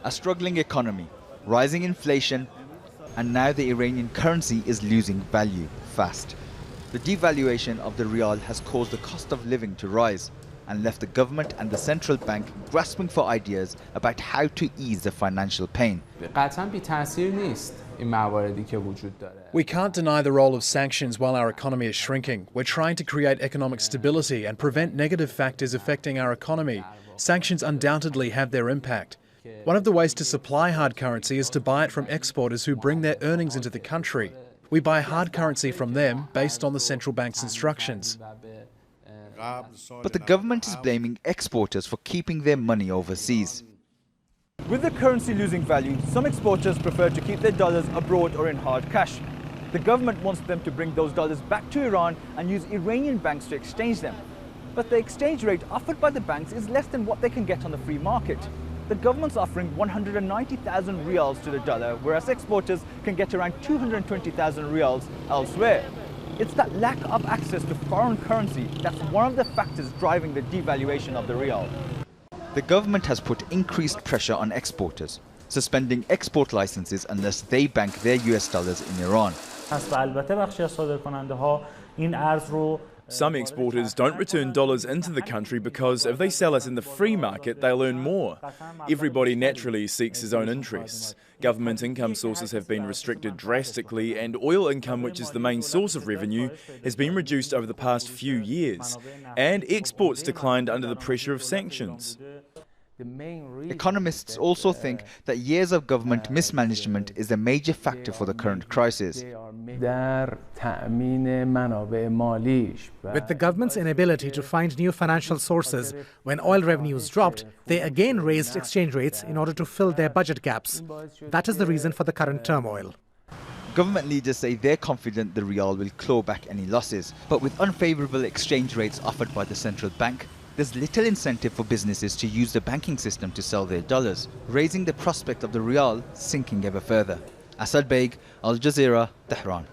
A struggling economy, rising inflation, and now the Iranian currency is losing value fast. The devaluation of the rial has caused the cost of living to rise and left the government and the central bank grasping for ideas about how to ease the financial pain. We can't deny the role of sanctions while our economy is shrinking. We're trying to create economic stability and prevent negative factors affecting our economy. Sanctions undoubtedly have their impact. One of the ways to supply hard currency is to buy it from exporters who bring their earnings into the country. We buy hard currency from them based on the central bank's instructions. But the government is blaming exporters for keeping their money overseas. With the currency losing value, some exporters prefer to keep their dollars abroad or in hard cash. The government wants them to bring those dollars back to Iran and use Iranian banks to exchange them. But the exchange rate offered by the banks is less than what they can get on the free market. The government's offering 190,000 rials to the dollar, whereas exporters can get around 220,000 rials elsewhere. It's that lack of access to foreign currency that's one of the factors driving the devaluation of the rial. The government has put increased pressure on exporters, suspending export licenses unless they bank their US dollars in Iran. Some exporters don't return dollars into the country because if they sell it in the free market, they'll earn more. Everybody naturally seeks his own interests. Government income sources have been restricted drastically, and oil income, which is the main source of revenue, has been reduced over the past few years. And exports declined under the pressure of sanctions. Economists also think that years of government mismanagement is a major factor for the current crisis. With the government's inability to find new financial sources, when oil revenues dropped, they again raised exchange rates in order to fill their budget gaps. That is the reason for the current turmoil. Government leaders say they're confident the rial will claw back any losses, but with unfavorable exchange rates offered by the central bank, there's little incentive for businesses to use the banking system to sell their dollars, raising the prospect of the rial sinking ever further. Asad Beg, Al Jazeera, Tehran.